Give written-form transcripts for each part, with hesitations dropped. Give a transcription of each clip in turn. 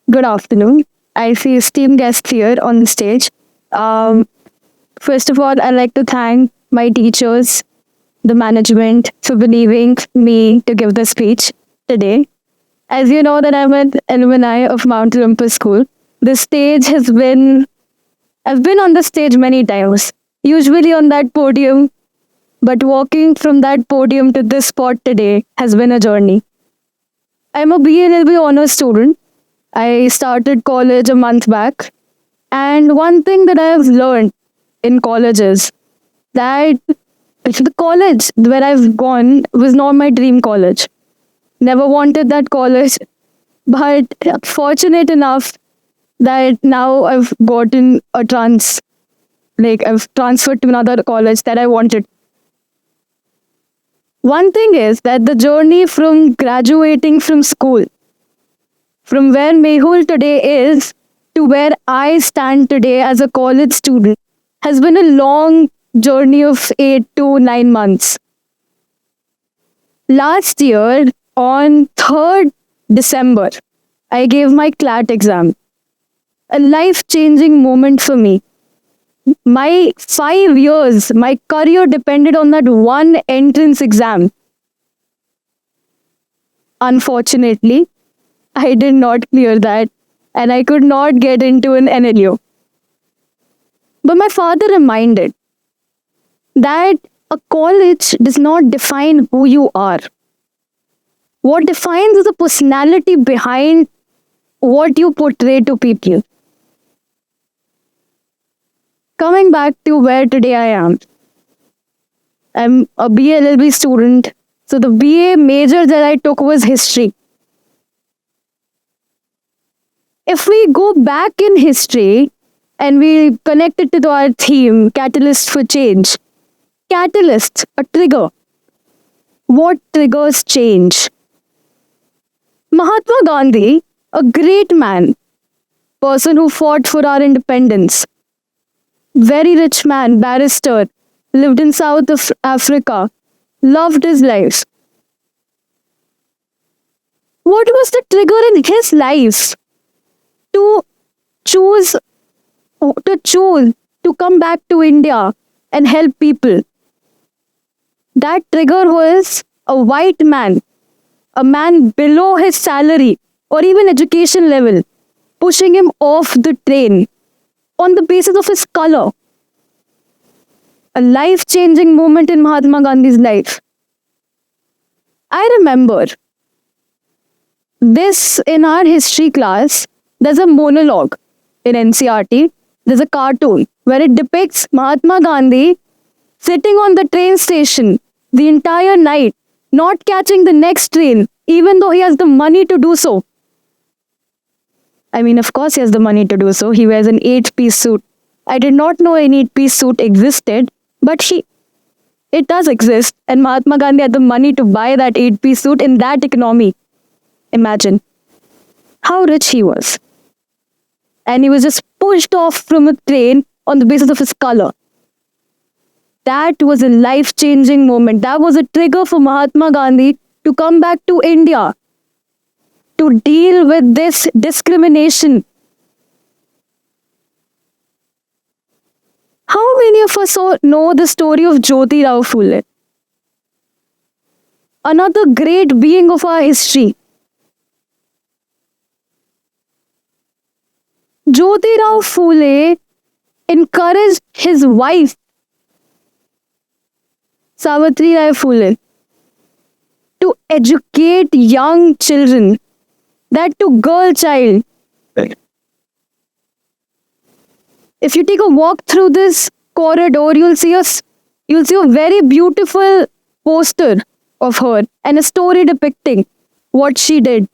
Good afternoon. I see esteemed guests here on the stage. Um, First of all, I'd like to thank my teachers, the management, for believing me to give the speech today. As you know that I'm an alumni of Mount Olympus School, the stage has been, I've been on the stage many times, usually on that podium, but walking from that podium to this spot today has been a journey. I'm a BNLB honors student. I started college a month back. And one thing that I have learned in college is that the college where I've gone was not my dream college. Never wanted that college, but fortunate enough that now I've gotten like I've transferred to another college that I wanted. One thing is that the journey from graduating from school, from where Mehul today is to where I stand today as a college student, has been a long journey of 8 to 9 months. Last year, on 3rd December, I gave my CLAT exam, a life changing moment for me. My 5 years, my career depended on that one entrance exam. Unfortunately, I did not clear that and I could not get into an NLU. But my father reminded that a college does not define who you are. What defines is the personality behind what you portray to people. Coming back to where today I am, I'm a BLLB student. So the BA major that I took was history. If we go back in history and we connect it to our theme, catalyst for change, catalyst, a trigger. What triggers change? Mahatma Gandhi, a great man, person who fought for our independence, very rich man, barrister, lived in South of Africa, loved his life. What was the trigger in his life to choose choose to come back to India and help people? That trigger was a white man, a man below his salary or even education level, pushing him off the train on the basis of his color. A life changing moment in Mahatma Gandhi's life. I remember this in our history class. There's a monologue in NCRT. There's a cartoon where it depicts Mahatma Gandhi sitting on the train station the entire night, not catching the next train, even though he has the money to do so. I mean, of course, he has the money to do so. He wears an 8-piece suit. I did not know an 8-piece suit existed, but it does exist. And Mahatma Gandhi had the money to buy that 8-piece suit in that economy. Imagine how rich he was. And he was just pushed off from a train on the basis of his color. That was a life changing moment. That was a trigger for Mahatma Gandhi to come back to India to deal with this discrimination. How many of us know the story of Jyoti Rao Phule? Another great being of our history. Jyoti Rao Phule encouraged his wife, Savitri Rai Phule, to educate young children, that to girl child. If you take a walk through this corridor, you'll see a very beautiful poster of her and a story depicting what she did.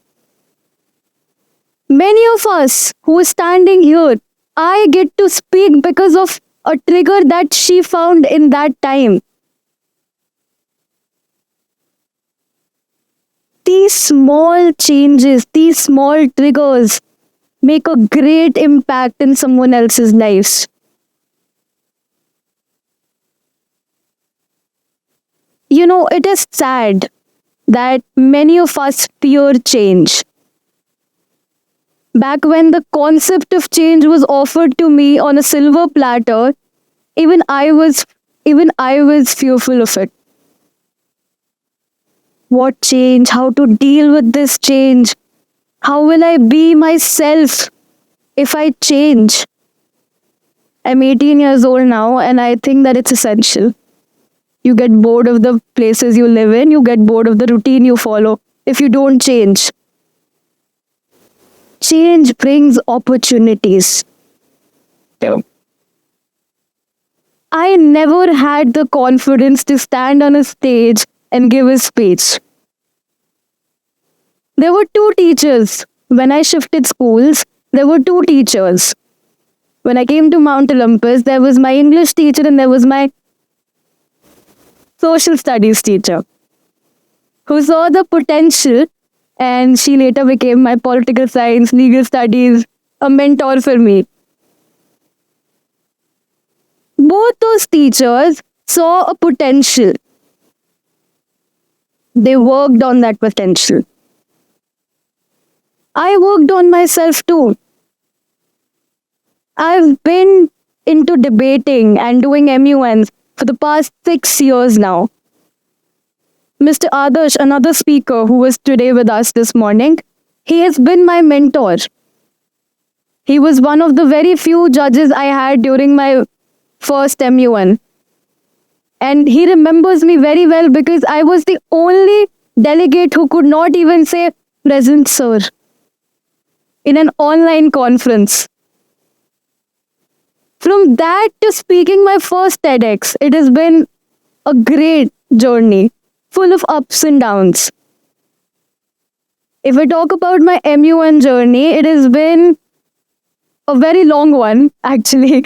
Many of us who are standing here, I get to speak because of a trigger that she found in that time. These small changes, these small triggers make a great impact in someone else's lives. You know, it is sad that many of us fear change. Back when the concept of change was offered to me on a silver platter, even I was even I was fearful of it. What change? How to deal with this change? How will I be myself if I change? I'm 18 years old now, and I think that it's essential. You get bored of the places you live in, you get bored of the routine you follow if you don't change. Change brings opportunities. Yeah. I never had the confidence to stand on a stage and give a speech. There were two teachers. When I shifted schools, there were two teachers. When I came to Mount Olympus, there was my English teacher and there was my social studies teacher who saw the potential, and she later became my political science, legal studies, a mentor for me. Both those teachers saw a potential. They worked on that potential. I worked on myself too. I've been into debating and doing MUNs for the past 6 years now. Mr. Adarsh, another speaker who was today with us this morning, he has been my mentor. He was one of the very few judges I had during my first MUN. And he remembers me very well because I was the only delegate who could not even say, "Present, sir," in an online conference. From that to speaking my first TEDx, it has been a great journey, full of ups and downs. If I talk about my MUN journey, it has been a very long one, actually,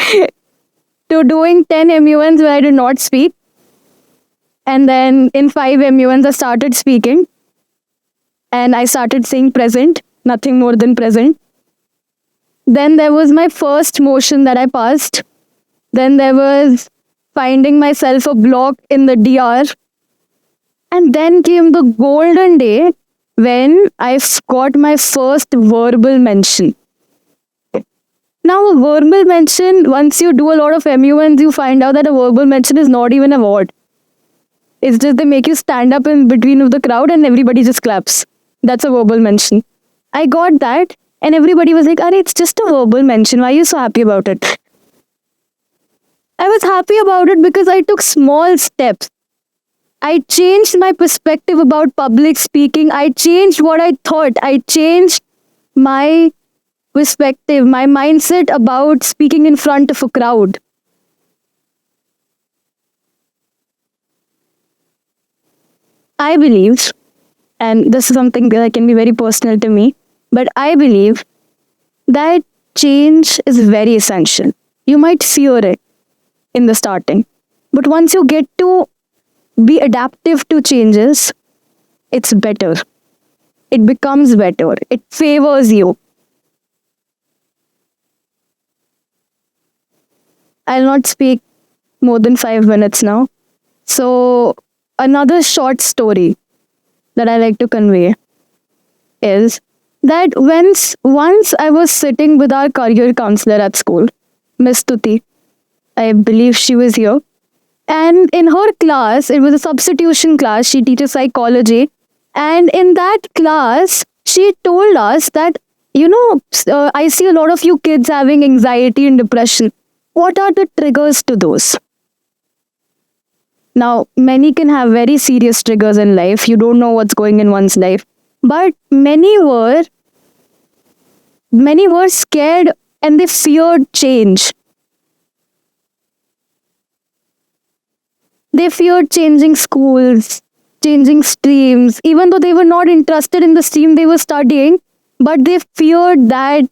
to doing 10 MUNs where I did not speak. And then in 5 MUNs, I started speaking. And I started saying present, nothing more than present. Then there was my first motion that I passed. Then there was finding myself a block in the DR. And then came the golden day when I got my first verbal mention. Now, a verbal mention, once you do a lot of MUNs, you find out that a verbal mention is not even a word. It's just they make you stand up in between of the crowd and everybody just claps. That's a verbal mention. I got that and everybody was like, "Arey, it's just a verbal mention. Why are you so happy about it?" I was happy about it because I took small steps. I changed my perspective about public speaking. I changed what I thought. I changed my perspective, my mindset about speaking in front of a crowd. I believe, and this is something that can be very personal to me, but I believe that change is very essential. You might fear it in the starting, but once you get to be adaptive to changes, it's better. It becomes better. It favors you. I'll not speak more than 5 minutes now. So, another short story that I like to convey is that once I was sitting with our career counselor at school, Miss Tuti, I believe she was here. And in her class, it was a substitution class. She teaches psychology. And in that class, she told us that, I see a lot of you kids having anxiety and depression. What are the triggers to those? Now, many can have very serious triggers in life. You don't know what's going in one's life. But many were scared and they feared change. They feared changing schools, changing streams, even though they were not interested in the stream they were studying, but they feared that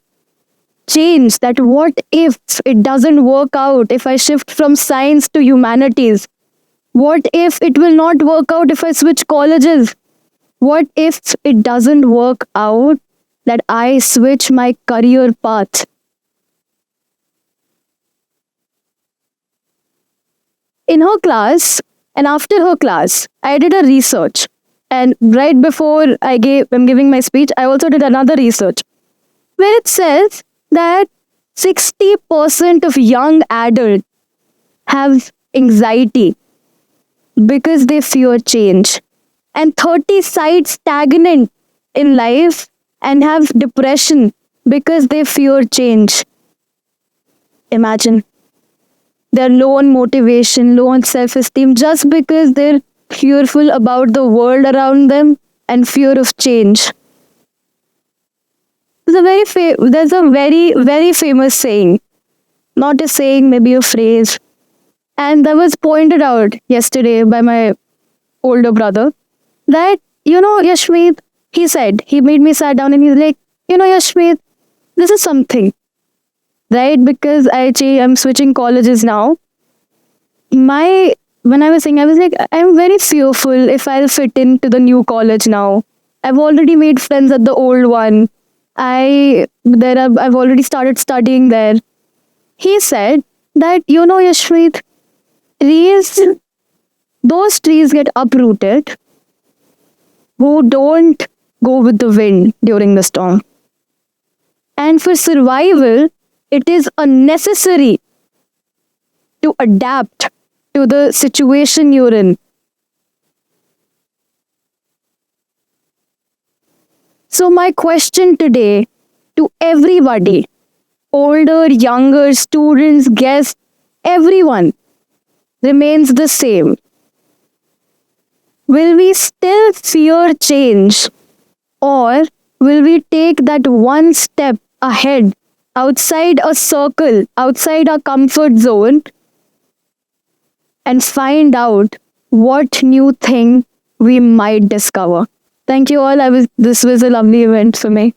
change, that what if it doesn't work out if I shift from science to humanities? What if it will not work out if I switch colleges? What if it doesn't work out that I switch my career path? In her class and after her class, I did a research. And right before I'm giving my speech, I also did another research. where it says that 60% of young adults have anxiety because they fear change, and 30 side stagnant in life and have depression because they fear change. Imagine, they're low on motivation, low on self esteem just because they're fearful about the world around them and fear of change. There's a very famous saying, not a saying, maybe a phrase, and that was pointed out yesterday by my older brother that, Yashmeet, he made me sat down and he's like, Yashmeet, this is something, right? Because I'm switching colleges now. When I was saying, I was like, I'm very fearful if I'll fit into the new college now. I've already made friends at the old one. I've already started studying there. He said that, Yashmeet, trees, those trees get uprooted who don't go with the wind during the storm. And for survival, it is unnecessary to adapt to the situation you're in. So, my question today to everybody, older, younger, students, guests, everyone, remains the same. Will we still fear change, or will we take that one step ahead, outside a circle, outside our comfort zone, and find out what new thing we might discover? Thank you all. This was a lovely event for me.